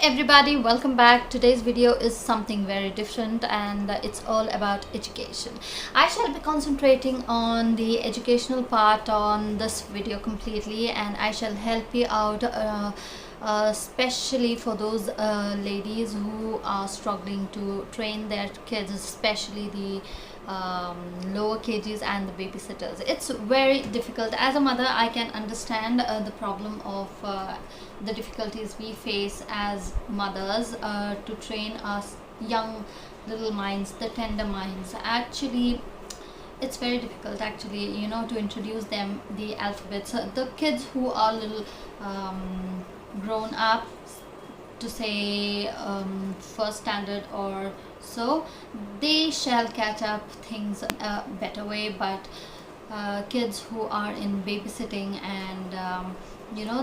everybody, welcome back. Today's video is something very different and it's all about education. I shall be concentrating on the educational part on this video completely, and I shall help you out especially for those ladies who are struggling to train their kids, especially the lower kgs and the babysitters. It's very difficult. As a mother, I can understand the problem of the difficulties we face as mothers to train us young little minds, the tender minds. Actually, it's very difficult actually, to introduce them the alphabets. The kids who are little grown up, to say first standard or so, they shall catch up things a better way, but kids who are in babysitting and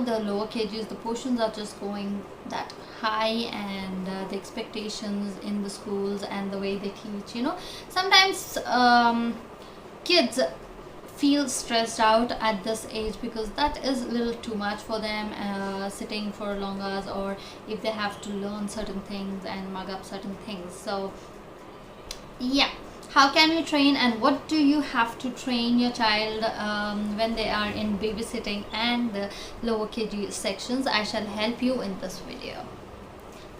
the lower kgs, the portions are just going that high, and the expectations in the schools and the way they teach, sometimes kids feel stressed out at this age because that is a little too much for them, sitting for long hours, or if they have to learn certain things and mug up certain things. So yeah, how can we train, and what do you have to train your child when they are in babysitting and the lower kg sections? I shall help you in this video.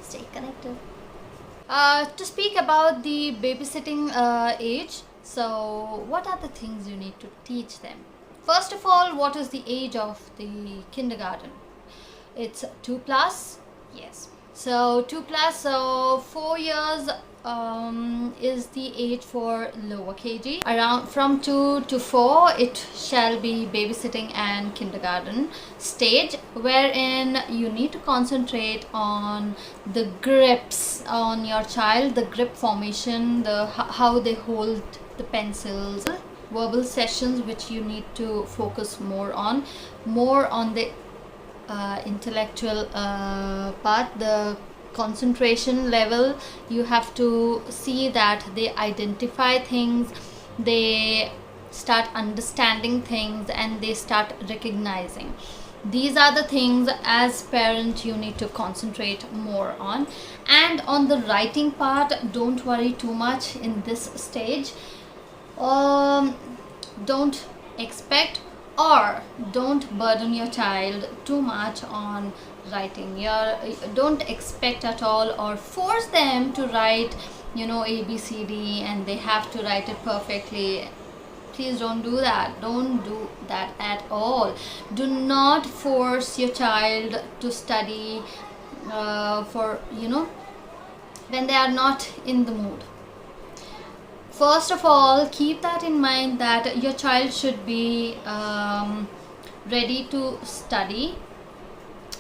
Stay connected. To speak about the babysitting age, so what are the things you need to teach them? First of all, what is the age of the kindergarten? It's 2+. Yes, so 2+, so 4 years is the age for lower kg. Around from 2 to 4, it shall be babysitting and kindergarten stage, wherein you need to concentrate on the grips on your child, the grip formation, the how they hold the pencils, verbal sessions, which you need to focus more on the intellectual part, the concentration level. You have to see that they identify things, they start understanding things, and they start recognizing. These are the things as parent you need to concentrate more on. And on the writing part, don't worry too much in this stage. Don't expect or don't burden your child too much on writing. Don't expect at all or force them to write ABCD and they have to write it perfectly. Please don't do that. Don't do that at all. Do not force your child to study for when they are not in the mood. First of all, keep that in mind that your child should be ready to study.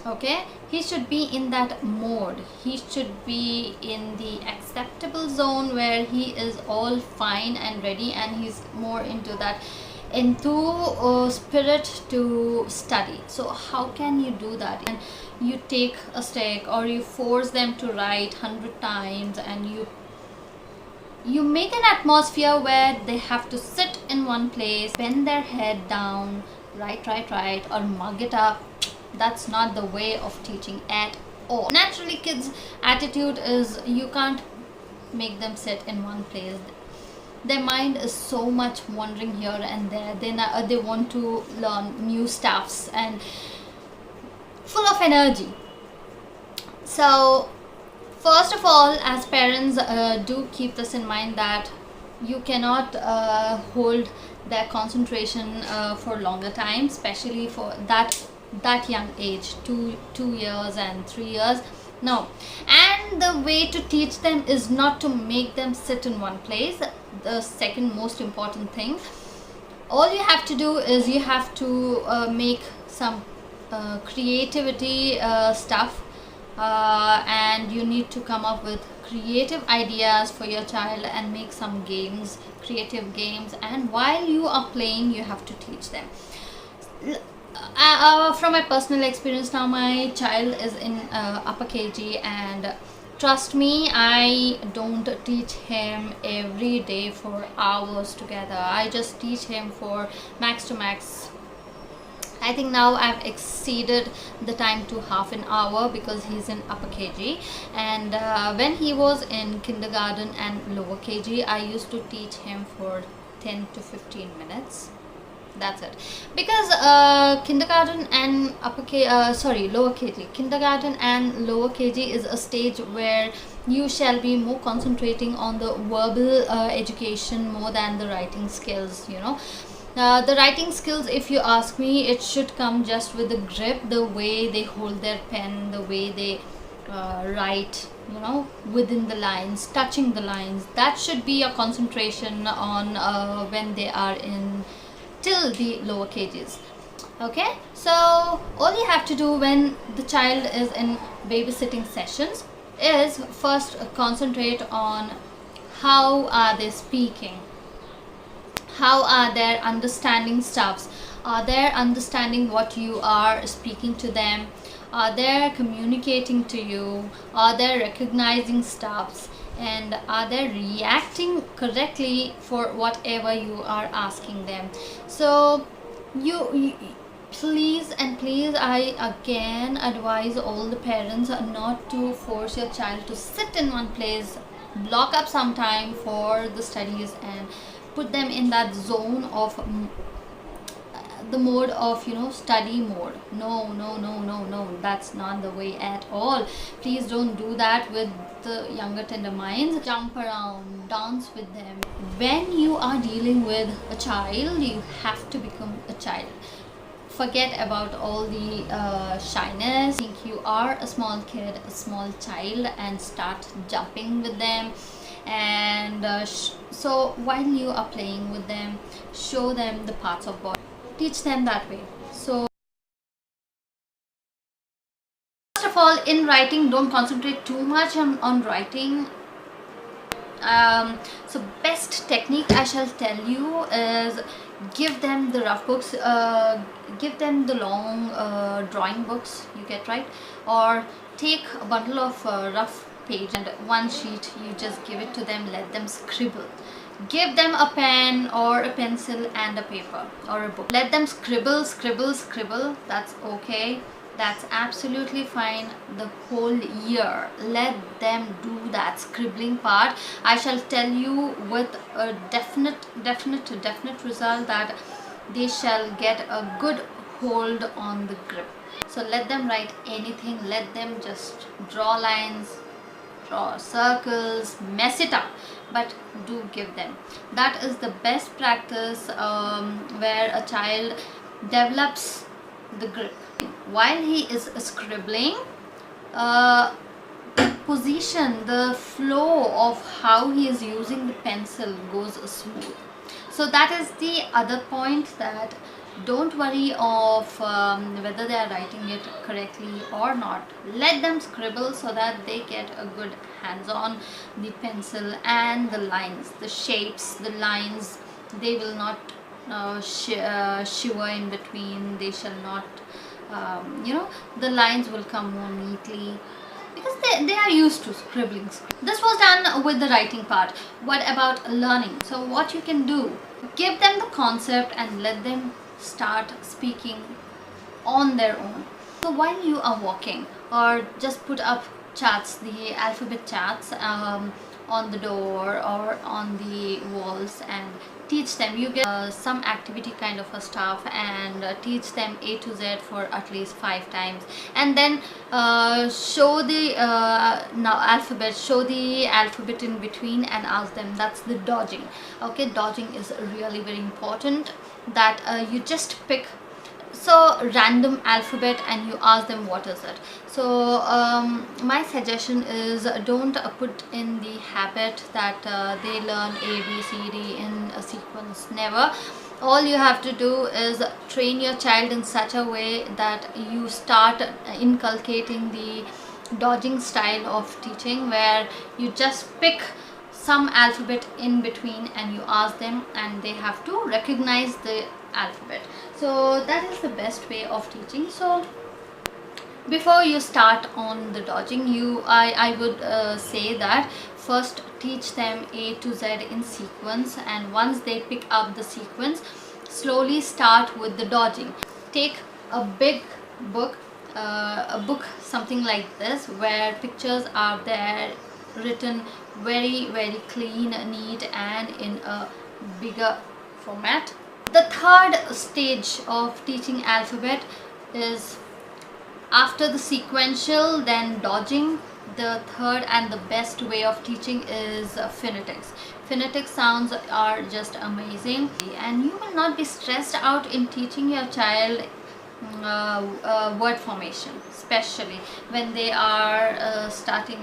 Okay, he should be in that mode. He should be in the acceptable zone where he is all fine and ready, and he's more into that spirit to study. So how can you do that? And you take a stick or you force them to write 100 times, and you make an atmosphere where they have to sit in one place, bend their head down, write, or mug it up. That's not the way of teaching at all. Naturally, kids' attitude is you can't make them sit in one place. Their mind is so much wandering here and there. They want to learn new stuffs and full of energy. So first of all, as parents, do keep this in mind that you cannot hold their concentration for longer time, especially for that young age, 2 years and 3 years. No. And the way to teach them is not to make them sit in one place. The second most important thing, all you have to do is you have to make some creativity stuff, and you need to come up with creative ideas for your child and make some games, creative games, and while you are playing you have to teach them. From my personal experience now, my child is in upper kg, and trust me, I don't teach him every day for hours together. I just teach him for max to max I think now I've exceeded the time to half an hour because he's in upper KG, and when he was in kindergarten and lower KG, I used to teach him for 10 to 15 minutes. That's it. Because kindergarten and lower KG, kindergarten and lower KG is a stage where you shall be more concentrating on the verbal education more than the writing skills, you know. The writing skills, if you ask me, it should come just with the grip, the way they hold their pen, the way they write, you know, within the lines, touching the lines. That should be a concentration on when they are in till the lower cages. Okay, so all you have to do when the child is in babysitting sessions is first concentrate on how are they speaking, how are their understanding stuffs, are they understanding what you are speaking to them, are they communicating to you, are they recognizing stuffs, and are they reacting correctly for whatever you are asking them. So you please and please, I again advise all the parents not to force your child to sit in one place, block up some time for the studies and put them in that zone of the mode of, you know, study mode. No, no, no, no, no, that's not the way at all. Please don't do that with the younger tender minds. Jump around, dance with them. When you are dealing with a child, you have to become a child. Forget about all the shyness. Think you are a small kid, a small child, and start jumping with them. And so while you are playing with them, show them the parts of body, teach them that way. So first of all, in writing, don't concentrate too much on writing. So best technique I shall tell you is give them the rough books, give them the long drawing books you get, right? Or take a bundle of rough page and one sheet, you just give it to them, let them scribble. Give them a pen or a pencil and a paper or a book. Let them scribble, scribble, scribble. That's okay. That's absolutely fine. The whole year, let them do that scribbling part. I shall tell you with a definite result that they shall get a good hold on the grip. So let them write anything. Let them just draw lines, draw circles, mess it up, but do give them. That is the best practice where a child develops the grip. While he is scribbling, the position, the flow of how he is using the pencil goes smooth. So that is the other point, that don't worry of whether they are writing it correctly or not. Let them scribble so that they get a good hands on the pencil and the lines, the shapes, the lines. They will not shiver in between. They shall not you know, the lines will come more neatly because they are used to scribbling. This was done with the writing part. What about learning? So what you can do, give them the concept and let them start speaking on their own. So while you are walking, or just put up charts, the alphabet charts on the door or on the walls, and teach them. You get some activity kind of a stuff, and teach them A to Z for at least 5 times, and then show the show the alphabet in between and ask them. That's the dodging. Okay, dodging is really very important, that you just pick random alphabet and you ask them what is it. So my suggestion is, don't put in the habit that they learn A, B, C, D in a sequence. Never. All you have to do is train your child in such a way that you start inculcating the dodging style of teaching, where you just pick some alphabet in between and you ask them, and they have to recognize the alphabet. So that is the best way of teaching. So before you start on the dodging, I would say that first teach them A to Z in sequence, and once they pick up the sequence, slowly start with the dodging. Take a big book, a book something like this, where pictures are there written very very clean, neat, and in a bigger format. The third stage of teaching alphabet is after the sequential, then dodging. The third and the best way of teaching is phonetics. Phonetic sounds are just amazing, and you will not be stressed out in teaching your child word formation, especially when they are starting,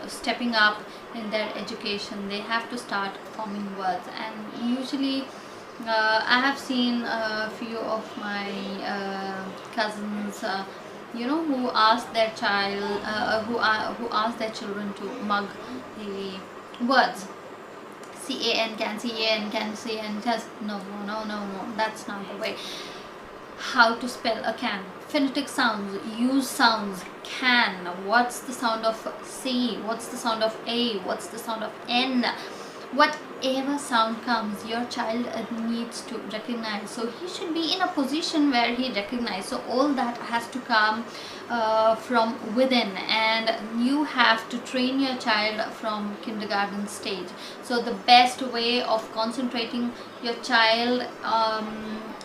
stepping up in their education. They have to start forming words, and usually I have seen a few of my cousins, who ask their child, who ask their children to mug the words. CAN, can, CAN, can, CAN, just no, that's not the way. How to spell a can? Phonetic sounds, use sounds. Can, what's the sound of C? What's the sound of A? What's the sound of N? Whatever sound comes, your child needs to recognize. So he should be in a position where he recognizes. So all that has to come from within, and you have to train your child from kindergarten stage. So the best way of concentrating your child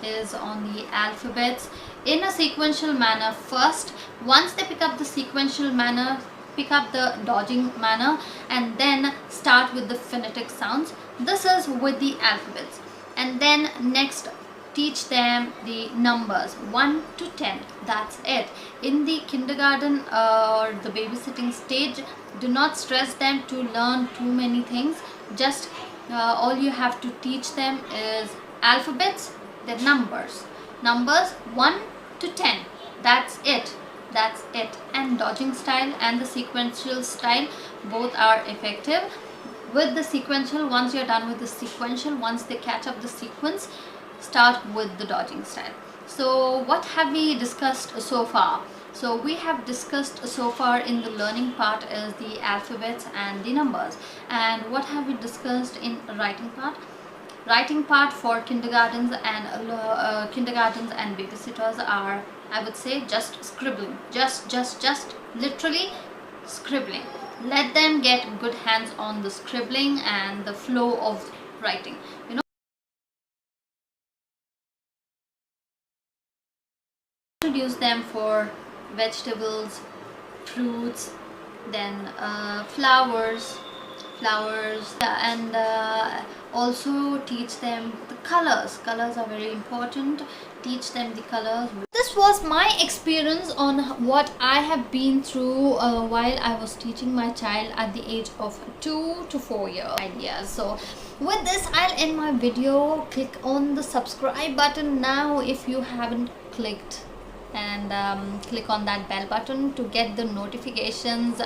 is on the alphabets in a sequential manner first. Once they pick up the sequential manner, pick up the dodging manner, and then start with the phonetic sounds. This is with the alphabets. And then next, teach them the numbers 1 to 10. That's it. In the kindergarten or the babysitting stage, do not stress them to learn too many things. Just all you have to teach them is alphabets, the numbers 1 to 10. That's it. And dodging style and the sequential style, both are effective. With the sequential, once you're done with the sequential, once they catch up the sequence, start with the dodging style. So what have we discussed so far? So we have discussed so far in the learning part is the alphabets and the numbers. And what have we discussed in writing part? Writing part for kindergartens and babysitters are, I would say, just scribbling, just literally scribbling. Let them get good hands on the scribbling and the flow of writing. Introduce them for vegetables, fruits, then flowers, and also teach them the colors. Colors are very important. Teach them the colors. This was my experience on what I have been through while I was teaching my child at the age of 2 to 4 years. So with this, I'll end my video. Click on the subscribe button now if you haven't clicked, and click on that bell button to get the notifications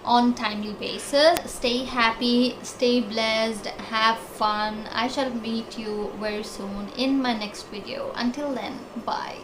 on timely basis. Stay happy, stay blessed, have fun. I shall meet you very soon in my next video. Until then, bye.